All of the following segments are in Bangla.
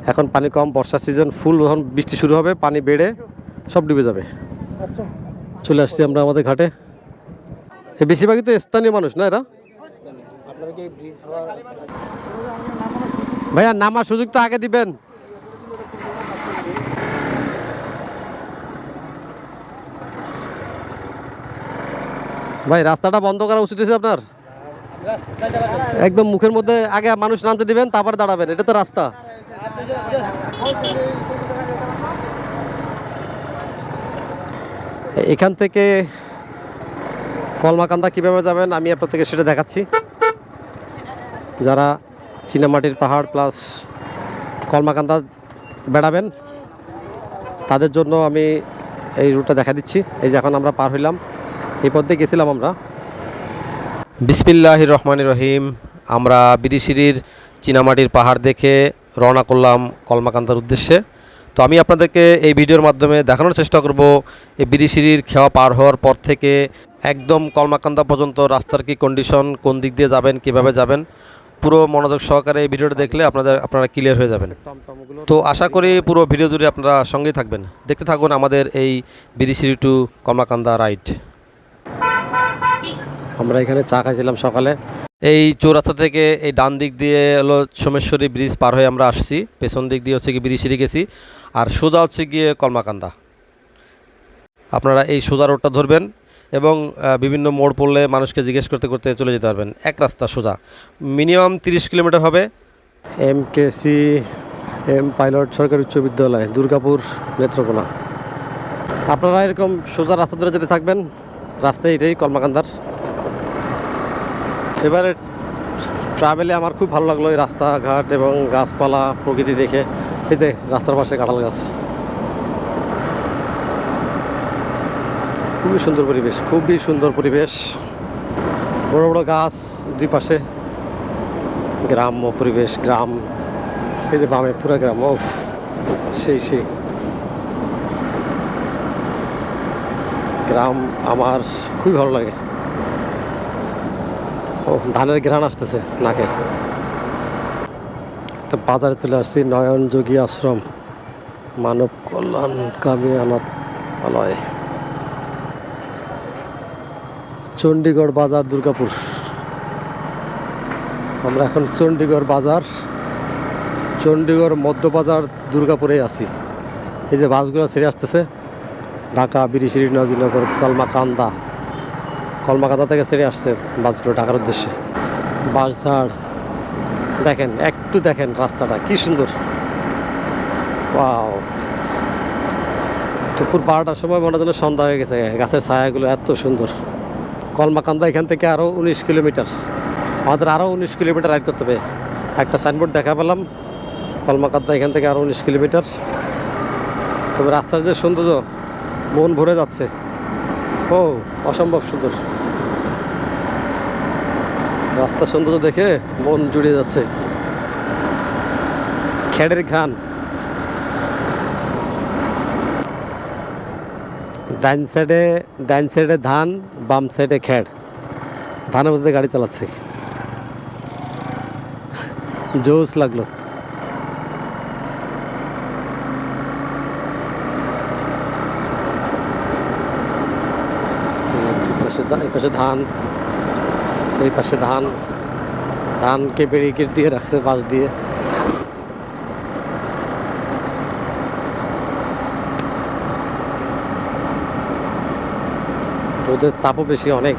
এখন পানি কম, বর্ষা সিজন ফুল, যখন বৃষ্টি শুরু হবে পানি বেড়ে সব ডুবে যাবে। চলে আসছি আমরা আমাদের ঘাটে। বেশিরভাগই তো স্থানীয় মানুষ না এরা? ভাইয়া নামার সুযোগ তো আগে দিবেন। ভাই রাস্তাটা বন্ধ করা উচিত হয়েছে আপনার। একদম মুখের মধ্যে আগে মানুষ নামতে দিবেন, তারপর দাঁড়াবেন, এটা তো রাস্তা। এখান থেকে কলমাকান্দা কিভাবে যাবেন আমি আপনাদেরকে সেটা দেখাচ্ছি। যারা চীনামাটির পাহাড় প্লাস কলমাকান্দা বেড়াবেন তাদের জন্য আমি এই রুটটা দেখা দিচ্ছি। এই যে এখন আমরা পার হইলাম, এই পথ দিয়ে গেছিলাম আমরা। বিসমিল্লাহির রহমানির রহিম। আমরা বিরিশিরির চীনামাটির পাহাড় দেখে রওনা করলাম কলমাকান্দার উদ্দেশ্যে। তো আমি আপনাদেরকে এই ভিডিওর মাধ্যমে দেখানোর চেষ্টা করব এই বিরিশিরির খেওয়া পার হওয়ার পর থেকে একদম কলমাকান্দা পর্যন্ত রাস্তার কি কন্ডিশন, কোন দিক দিয়ে যাবেন, কিভাবে যাবেন, পুরো মনোযোগ সহকারে এই ভিডিওটা দেখলে আপনারা ক্লিয়ার হয়ে যাবেন। তো আশা করি পুরো ভিডিও জুড়ে আপনারা সঙ্গেই থাকবেন, দেখতে থাকুন আমাদের এই বিরিশিরি টু কলমাকান্দা রাইড। আমরা এখানে চা খাইছিলাম সকালে। এই চৌরাস্তা থেকে এই ডান দিক দিয়ে হলো সোমেশ্বরী ব্রিজ পার হয়ে আমরা আসছি, পেছন দিক দিয়ে হচ্ছে গিয়ে বিরিশিরি গেছি, আর সোজা হচ্ছে গিয়ে কলমাকান্দা। আপনারা এই সোজা রোডটা ধরবেন এবং বিভিন্ন মোড় পড়লে মানুষকে জিজ্ঞেস করতে করতে চলে যেতে পারবেন। এক রাস্তা সোজা, মিনিমাম 30 কিলোমিটার হবে। MKC পাইলট সরকারি উচ্চ বিদ্যালয়, দুর্গাপুর, নেত্রকোনা। আপনারা এরকম সোজা রাস্তা ধরে যেতে থাকবেন, রাস্তায় এটাই কলমাকান্দার। এবারে ট্রাভেলে আমার খুব ভালো লাগলো এই রাস্তাঘাট এবং গাছপালা প্রকৃতি দেখে। এই যে রাস্তার পাশে কাঁঠাল গাছ, খুবই সুন্দর পরিবেশ, খুবই সুন্দর পরিবেশ। বড় বড় গাছ দুই পাশে, গ্রাম্য পরিবেশ, গ্রাম। এই যে বামে পুরো গ্রাম, ও সেই গ্রাম আমার খুবই ভালো লাগে। ও ধানের ঘ্রাণ আসতেছে নাকে। একটা বাজারে চলে আসছি, নয়ন যোগী আশ্রম মানব কল্যাণকামী অনাথালয়, চণ্ডীগড় বাজার, দুর্গাপুর। আমরা এখন চণ্ডীগড় বাজার, চণ্ডীগড় মধ্য বাজার, দুর্গাপুরে আছি। এই যে বাসগুলো ছেড়ে আসতেছে, ঢাকা, বিরিশিরি, নজিনগর, কলমাকান্দা থেকে ছেড়ে আসছে বাসগুলো ঢাকার উদ্দেশ্যে। বাসঝাড় দেখেন, একটু দেখেন রাস্তাটা কি সুন্দর। ওয়াও, দুপুর 12টার সময় মনে হলো সন্ধ্যা হয়ে গেছে, গাছের ছায়াগুলো এত সুন্দর। কলমাকান্দা এখান থেকে আরও 19 কিলোমিটার, আমাদের আরও 19 কিলোমিটার রাইড করতে হবে। একটা সাইনবোর্ড দেখা পেলাম, কলমাকান্দা এখান থেকে আরও 19 কিলোমিটার। তবে রাস্তার যে সৌন্দর্য, মন ভরে যাচ্ছে। ও অসম্ভব সুন্দর রাস্তার সৌন্দর্য দেখে মন জুড়িয়ে যাচ্ছে। খেড়ের ঘ্রাণ, ডাইন সাইডে ধান, বাম সাইডে খেড়, ধানের মধ্যে গাড়ি চালাচ্ছে, জোস লাগলো। এই পাশে ধান, এই পাশে ধানকে ব্যারিকেড দিয়ে রাখছে বাঁশ দিয়ে। রোদের তাপও বেশি অনেক।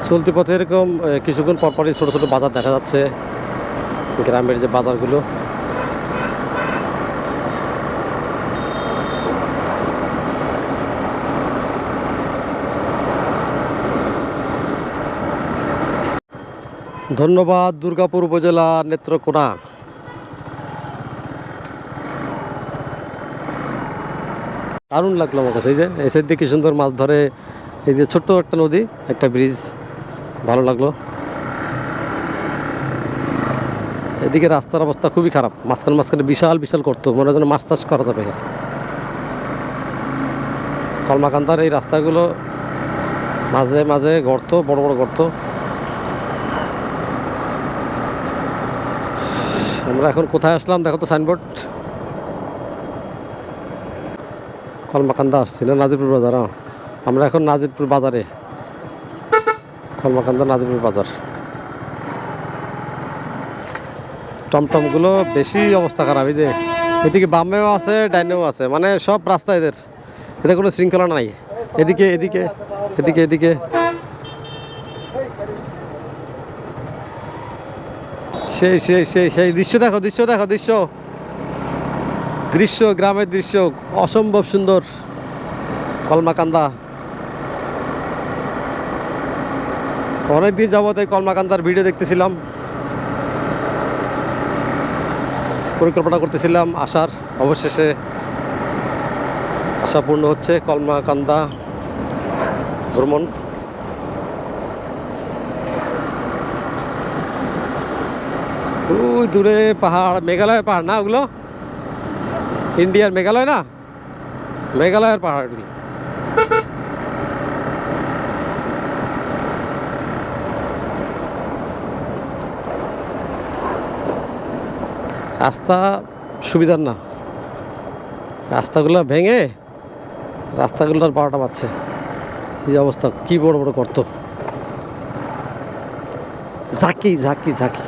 চলতি পথে এরকম কিছুক্ষণ পরপরই ছোট ছোট বাজার দেখা যাচ্ছে, গ্রামের যে বাজারগুলো। ধন্যবাদ দুর্গাপুর উপজেলা, নেত্রকোনা। দারুণ লাগলো আমার কাছে। এই যে এসের দিকে সুন্দর মাছ ধরে, এই যে ছোট্ট একটা নদী, একটা ব্রিজ, ভালো লাগলো। এদিকে রাস্তার অবস্থা খুবই খারাপ, মাঝখানে বিশাল করতো, মনে হয় যেন মাছ চাষ করা যাবে। কলমাকান্দার এই রাস্তাগুলো মাঝে মাঝে গর্ত, বড় বড় গর্ত। আমরা এখন কোথায় আসলাম দেখো তো, সাইনবোর্ড। কলমাকান্দা আসছি না নাজিরপুর বাজার? আমরা এখন নাজিরপুর বাজারে, কলমাকান্দা নাজিরপুর বাজার। টমটমগুলো বেশি অবস্থা খারাপ। এই যে এদিকে বামেও আছে, ডাইনেও আছে, মানে সব রাস্তা এদের, এদের কোনো শৃঙ্খলা নাই। এদিকে এদিকে এদিকে এদিকে সেই সেই সেই সেই দৃশ্য দেখো, দৃশ্য দেখো, দৃশ্য দৃশ্য গ্রামের দৃশ্য অসম্ভব সুন্দর। কলমাকান্দা অনেকদিন যাবত এই কলমাকান্দার ভিডিও দেখতেছিলাম, পরিকল্পনা করতেছিলাম আসার, অবশেষে আশা পূর্ণ হচ্ছে। কলমাকান্দা ভ্রমণ। ওই দূরে পাহাড়, মেঘালয়ের পাহাড় না ওগুলো? ইন্ডিয়ার মেঘালয় না, মেঘালয়ের পাহাড়গুলি। রাস্তা সুবিধার না, রাস্তাগুলো ভেঙে রাস্তাগুলোর 12টা বাজছে। এই যে অবস্থা, কি বড় বড় গর্ত, ঝাঁকি ঝাঁকি ঝাঁকি।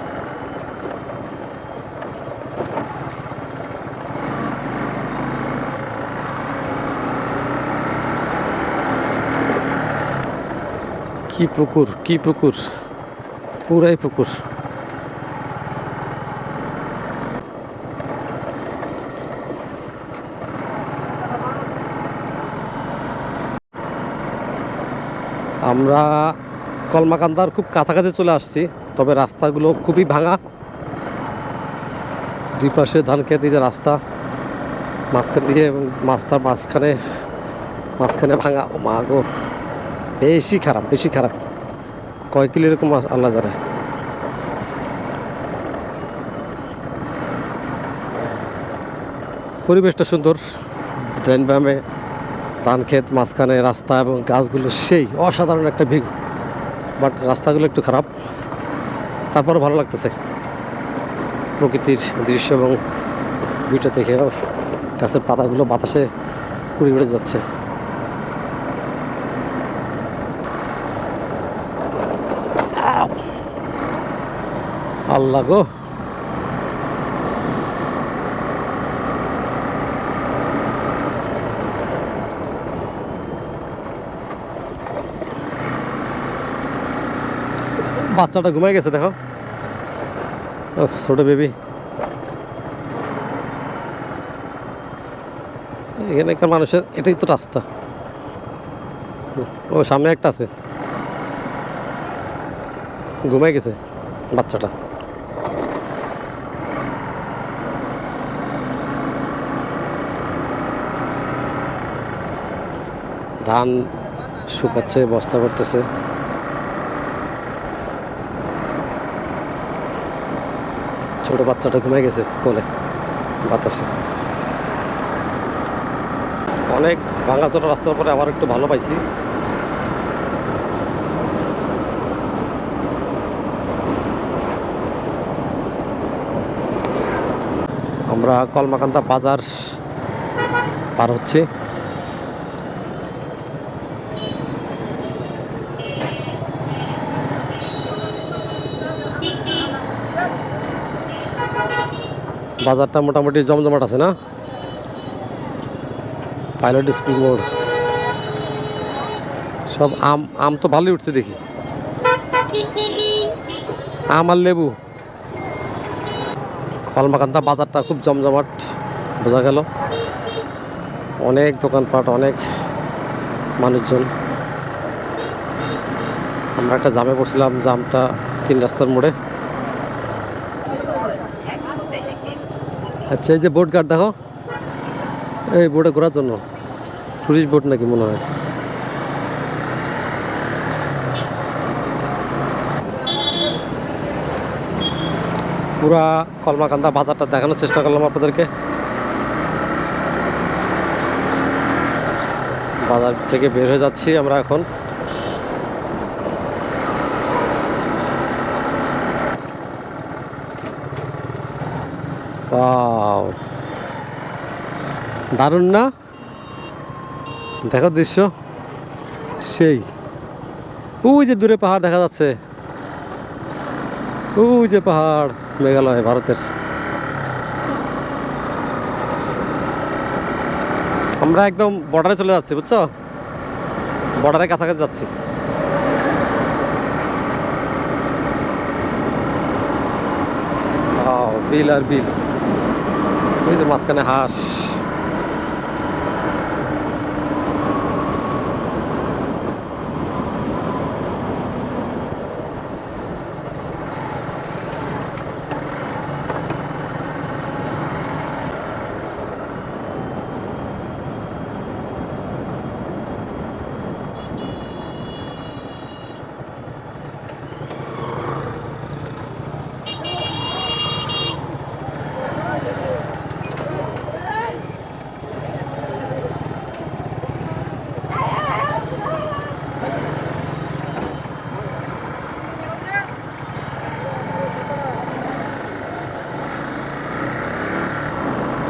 কি পুকুর, কি পুকুর, পুরাই পুকুর। আমরা কলমাকান্দার খুব কাছাকাছি চলে আসছি, তবে রাস্তাগুলো খুবই ভাঙা। দুই পাশে ধান খেত, এই যে রাস্তা মাঝখান দিয়ে, এবং রাস্তার মাঝখানে মাঝখানে ভাঙা। ও মা গো, বেশি খারাপ, বেশি খারাপ। কয় কিলো এরকম আল্লাহ জানে। পরিবেশটা সুন্দর, ড্রেন ব্যামে ধান ক্ষেত, মাঝখানে রাস্তা এবং গাছগুলো সেই অসাধারণ একটা ভিউ। বাট রাস্তাগুলো একটু খারাপ, তারপরে ভালো লাগতেছে প্রকৃতির দৃশ্য এবং ভিউটা দেখে। গাছের পাতাগুলো বাতাসে উড়ে উড়ে যাচ্ছে। আল্লাহ গো, বাচ্চাটা ঘুমাই গেছে দেখো, ছোট বেবি। এখানকার মানুষের এটাই তো রাস্তা। ও সামনে একটা আছে, ঘুমাই গেছে বাচ্চাটা। ধান শুকাচ্ছে, বস্তা করতেছে। ছোট বাচ্চাটা ঘুমাই গেছে কোলে বাতাসে। অনেক ভাঙাচোরা রাস্তার পরে আবার একটু ভালো পাইছি। আমরা কলমাকান্দা বাজার পার হচ্ছি। বাজারটা মোটামুটি জমজমাট আছে না? পাইলট স্কুল মোড়, সব আম। আম তো ভালোই উঠছে দেখি, আম আর লেবু। কলমাকান্দা বাজারটা খুব জমজমাট বোঝা গেল। অনেক দোকানপাট, অনেক মানুষজন। আমরা একটা জামে পড়ছিলাম, জামটা 3 রাস্তার মোড়ে। আচ্ছা, এই যে বোট গার্ড দেখো, এই বোটে ঘোরার জন্য, টুরিস্ট বোট নাকি মনে হয়। পুরা কলমাকান্দা বাজারটা দেখানোর চেষ্টা করলাম আপনাদেরকে। বাজার থেকে বের হয়ে যাচ্ছি আমরা এখন। দারুণ না? দেখো দৃশ্য সেই। ওই যে দূরে পাহাড় দেখা যাচ্ছে, ওই যে পাহাড়, মেঘালয় ভারতের। আমরা একদম বর্ডারে চলে যাচ্ছি, বুঝছো? বর্ডারের কাছাকাছি যাচ্ছি। বিল আর বিল, ওই যে মাঝখানে হাঁস।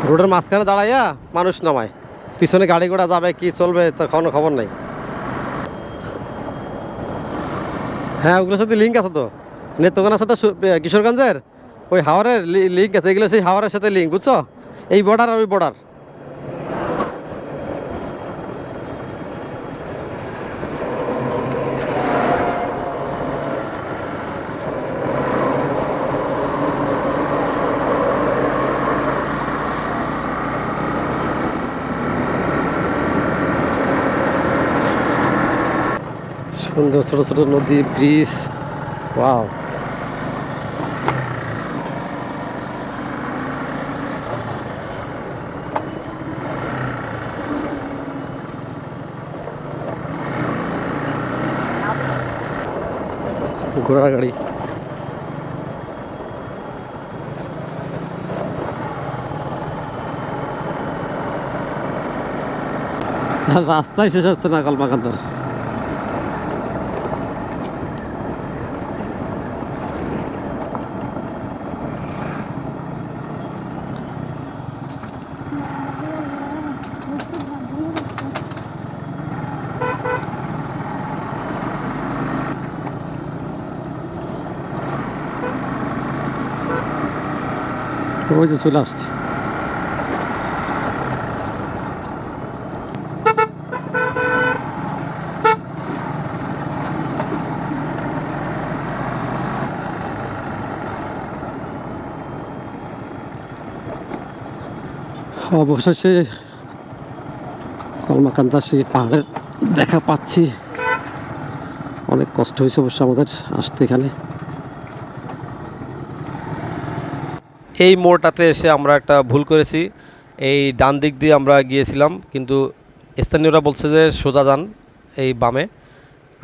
রোডের মাঝখানে দাঁড়াইয়া মানুষ নামায়, পিছনে গাড়ি ঘোড়া যাবে কি চলবে তার কোনো খবর নাই। হ্যাঁ, ওগুলোর সাথে লিঙ্ক আছে তো, নেত্রকোনার সাথে কিশোরগঞ্জের ওই হাওড়ের লিঙ্ক আছে, এগুলো সেই হাওড়ের সাথে লিঙ্ক, বুঝছো? এই বর্ডার আর ওই বর্ডার। সুন্দর ছোট ছোট নদী, ব্রিজ, ওয়াও। ঘোড়ার গাড়ি। রাস্তায় শেষ হচ্ছে না কলমাকান্দার। ওই যে চলে আসছি। অবশেষে কলমাকান্দা সেই পাহাড়ের দেখা পাচ্ছি। অনেক কষ্ট হয়েছে অবশ্য আমাদের আসতে এখানে। এই মোড়টাতে এসে আমরা একটা ভুল করেছি। এই ডান দিক দিয়ে আমরা গিয়েছিলাম, কিন্তু স্থানীয়রা বলছে যে সোজা যান, এই বামে।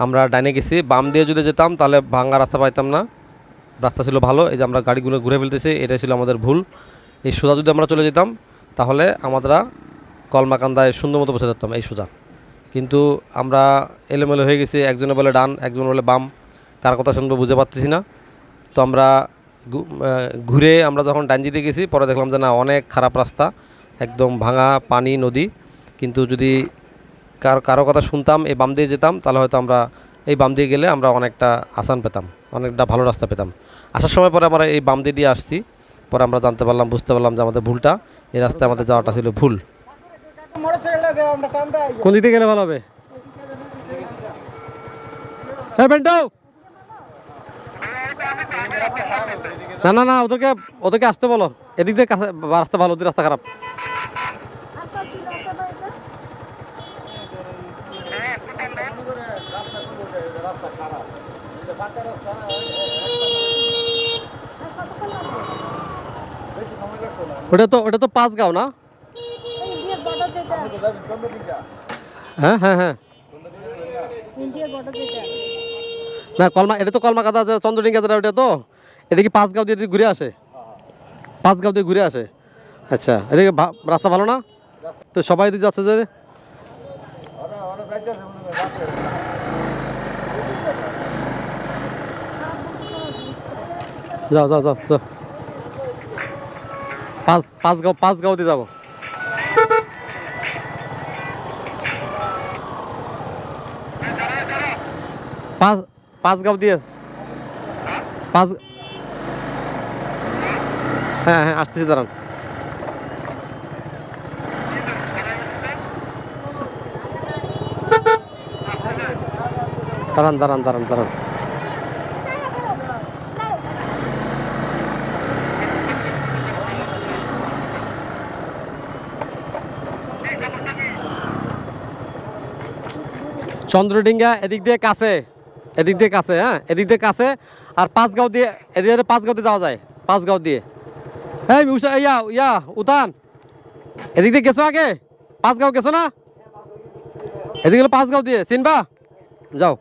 আমরা ডাইনে গেছি, বাম দিয়ে যদি যেতাম তাহলে ভাঙ্গা রাস্তা পাইতাম না, রাস্তা ছিল ভালো। এই যে আমরা গাড়িগুলো ঘুরে ফেলতেছি, এটাই ছিল আমাদের ভুল। এই সোজা যদি আমরা চলে যেতাম তাহলে আমরা কলমাকান্দায় সুন্দর মতো পৌঁছে যেতাম এই সোজা। কিন্তু আমরা এলোমেলো হয়ে গেছি, একজনে বলে ডান, একজন বলে বাম, কার কথা শুনবো বুঝে পাচ্ছি না। তো আমরা ঘুরে আমরা যখন ডান দিতে গেছি, পরে দেখলাম যে না, অনেক খারাপ রাস্তা, একদম ভাঙা পানি নদী। কিন্তু যদি কারো কথা শুনতাম, এই বাম দিয়ে যেতাম, তাহলে হয়তো আমরা এই বাম দিয়ে গেলে আমরা অনেকটা আসান পেতাম, অনেকটা ভালো রাস্তা পেতাম। আসার সময় পরে আমরা এই বাম দিয়ে আসছি, পরে আমরা জানতে পারলাম, বুঝতে পারলাম যে আমাদের ভুলটা, এই রাস্তায় আমাদের যাওয়াটা ছিল ভুল। কোন দিকে গেলে ভালো হবে? না না না, ওদেরকে আসতে বলো, এদিক দিয়ে রাস্তা ভালো, ওদের রাস্তা খারাপ। ওটা তো 5 গাঁও না? হ্যাঁ হ্যাঁ হ্যাঁ, না এটা তো কলমাকান্দা চন্দ্রডিঙ্গা যেটা, ওটা তো। এটা কি 5 গাঁও দিয়ে ঘুরে আসে? 5 গাঁও দিয়ে ঘুরে আসে। আচ্ছা, এদিকে রাস্তা ভালো না তো, সবাই দিকে যাচ্ছে যে। যাও যাও যাও যাও, 5 গাঁও দিয়ে যাবো। পাঁচ পাঁচ গাঁও দিয়ে পাঁচ, হ্যাঁ হ্যাঁ আসতেছি, দাঁড়ান। দাঁড়ান দাঁড়ান দাঁড়ান দাঁড়ান। চন্দ্রডিঙ্গা এদিক দিয়ে কাছে, এদিক দিয়ে কাছে, হ্যাঁ এদিক দিয়ে কাছে। আর পাঁচগাঁও দিয়ে, এদিকে পাঁচগাঁওতে যাওয়া যায়, পাঁচগাঁও দিয়ে। এই উষা, ইয়া ইয়া উতান, এদিক দিয়ে গেছো আগে? পাঁচগাঁও গেছো না? এদিকে হলো পাঁচগাঁও দিয়ে, চিনবা? যাও।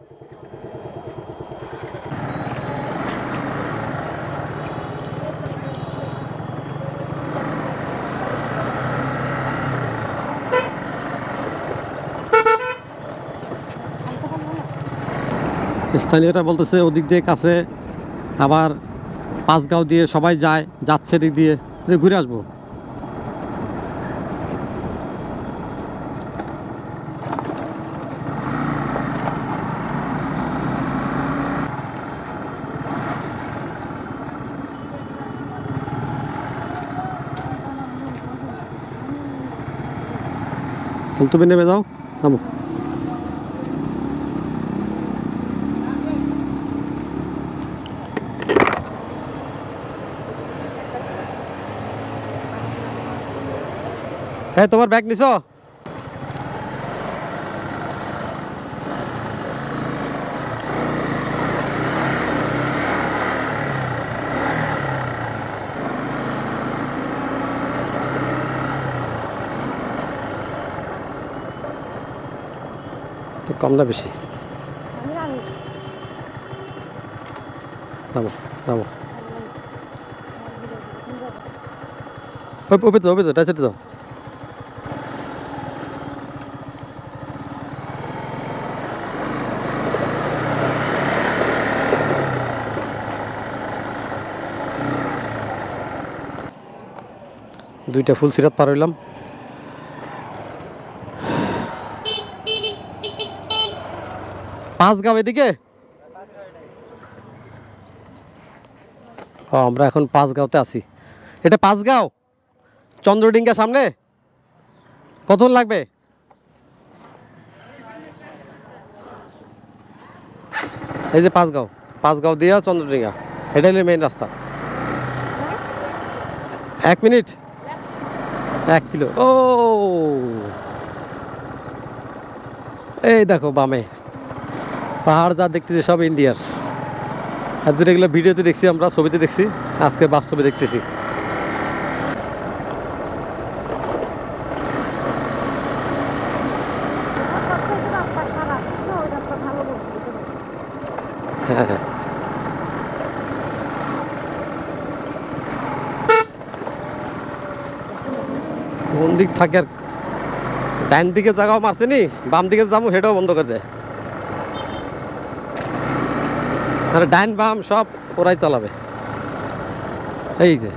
স্থানীয়রা বলতেছে ওদিক দিয়ে কাছে, আবার পাঁচগাঁও দিয়ে সবাই যায়, যাচ্ছে এদিক দিয়ে, ঘুরে আসবো। তুমি নেমে যাও, নামো। হ্যাঁ তোমার ব্যাগ নিছো? কম না বেশি? নামো নামো, ওপে তো টাচে দাও। দুইটা ফুল সিরাত পার হইলাম। পাঁচগাঁও এদিকে? ও আমরা এখন পাঁচগাঁওতে আছি। এটা পাঁচগাঁও, চন্দ্রডিঙ্গা সামনে। কতক্ষণ লাগবে? এই যে পাঁচগাঁও, পাঁচগাঁও দিয়া চন্দ্রডিঙ্গা, এটাই হলো মেইন রাস্তা। 1 মিনিট, 1 কিলো। ও এই দেখো বামে পাহাড় যা দেখতেছি সব ইন্ডিয়ার। আর এগুলো ভিডিওতে দেখছি, আমরা ছবিতে দেখছি, আজকে বাস্তবে দেখতেছি। হ্যাঁ হ্যাঁ, কোন দিক থাকে আর, ডাইন দিকে জায়গাও মারছে নি, বাম দিকে যাবো হেটাও বন্ধ করে দেয়। আর ডাইন বাম সব ওরাই চালাবে। এই যে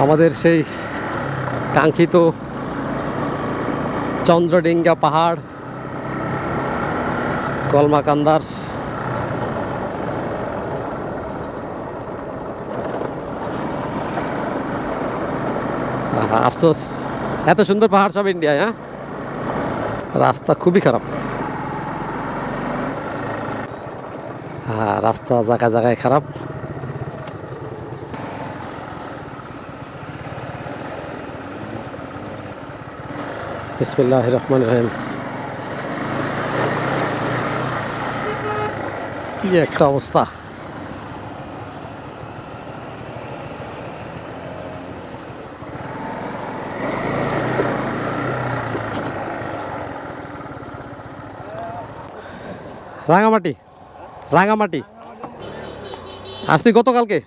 আমাদের সেই কাঙ্ক্ষিত চন্দ্রডিঙ্গা পাহাড়, কলমাকান্দার। আফসোস, এত সুন্দর পাহাড় সব ইন্ডিয়ায়। হ্যাঁ, রাস্তা খুবই খারাপ। হ্যাঁ রাস্তা জায়গায় জায়গায় খারাপ। বিসমিল্লাহির রহমানির রহিম। কি একটা অবস্থা! রাঙামাটি, রাঙামাটি আসছি গতকালকে।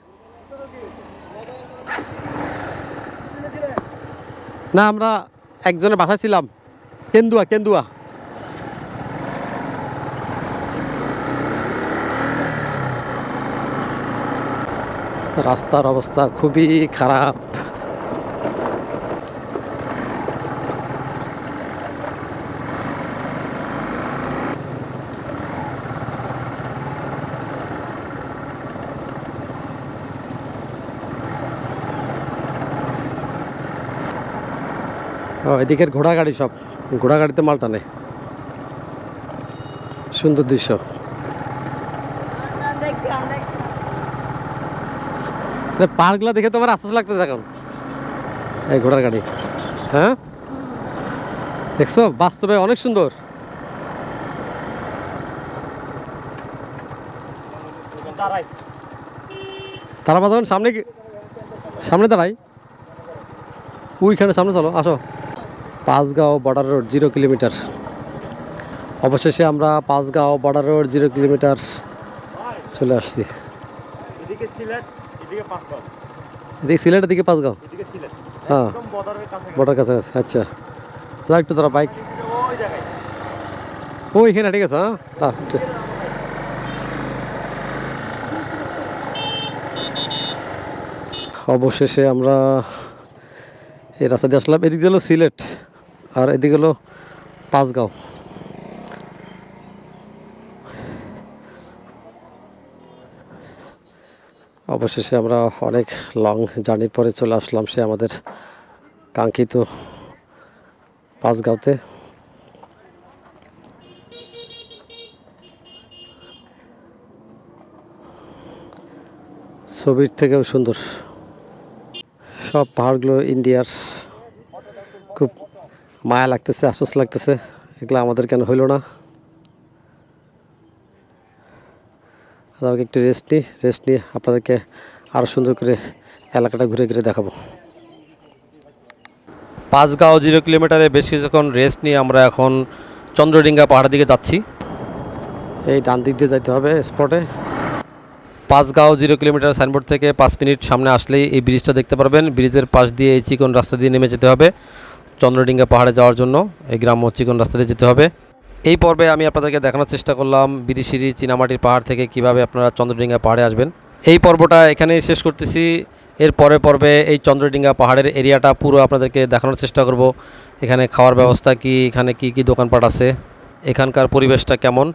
না আমরা একজনের বাসায় ছিলাম, কেন্দুয়া, কেন্দুয়া। রাস্তার অবস্থা খুবই খারাপ। ও এদিকের ঘোড়া গাড়ি, সব ঘোড়া গাড়িতে মাল টানে। সুন্দর দৃশ্য। পাহাড়গুলো দেখে তো আমার আশ্চর্য লাগতেছে এখন। এই ঘোড়ার গাড়ি, হ্যাঁ দেখছো, বাস্তবে অনেক সুন্দর। তারা বাঁধন সামনে, সামনে দাঁড়াই, ওইখানে সামনে চলো, আসো। Panchgaon border road 0 kilometre. অবশেষে আমরা পাঁচগাঁও বর্ডার রোড 0 কিলোমিটার চলে আসছি। এদিকে সিলেট, এদিকে পাঁচগাঁও। হ্যাঁ, বর্ডার কাছাকাছি। আচ্ছা, তো একটু তোরা বাইক ওইখানে ঠিক আছে। হ্যাঁ, অবশেষে আমরা এই রাস্তা দিয়ে আসলাম। এদিকে হলো সিলেট আর এদিকে হলো পাঁচগাঁও। অবশেষে আমরা অনেক লং জার্নির পরে চলে আসলাম সে আমাদের কাঙ্ক্ষিত পাঁচগাঁওতে। ছবির থেকেও সুন্দর সব পাহাড়গুলো ইন্ডিয়ার। খুব মায়া লাগতেছে, আফসোস লাগতেছে এগুলো আমাদের কেন হইল না। একটু রেস্ট নিয়ে আপনাদেরকে আরও সুন্দর করে এলাকাটা ঘুরে ঘুরে দেখাবো। পাঁচগাঁও 0 কিলোমিটারে বেশ কিছুক্ষণ রেস্ট নিয়ে আমরা এখন চন্দ্রডিঙ্গা পাহাড়ের দিকে যাচ্ছি। এই ডান দিক দিয়ে যাইতে হবে স্পটে। পাঁচগাঁও 0 কিলোমিটার সাইনবোর্ড থেকে 5 মিনিট সামনে আসলেই এই ব্রিজটা দেখতে পারবেন। ব্রিজের পাশ দিয়ে এই চিকন রাস্তা দিয়ে নেমে যেতে হবে চন্দ্রডিঙ্গা পাহাড়ে যাওয়ার জন্য। এই গ্রাম্য চিকন রাস্তা দিয়ে যেতে হবে। এই পর্বে আমি আপনাদেরকে দেখানোর চেষ্টা করলাম বিরিশিরি চীনামাটির পাহাড় থেকে কিভাবে আপনারা চন্দ্রডিঙ্গা পাহাড়ে আসবেন। এই পর্বটা এখানেই শেষ করতেছি। এর পর্বে এই চন্দ্রডিঙ্গা পাহাড়ের এরিয়াটা পুরো আপনাদেরকে দেখানোর চেষ্টা করব। এখানে খাওয়ার ব্যবস্থা কি, এখানে কি কি দোকানপাট আছে, এখানকার পরিবেশটা কেমন,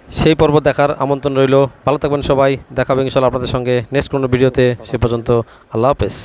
সেই পর্ব দেখার আমন্ত্রণ রইল। ভালো থাকবেন সবাই, দেখাবেন ইনশাআল্লাহ আপনাদের সঙ্গে নেক্সট কোনো ভিডিওতে। সে পর্যন্ত আল্লাহ হাফেজ।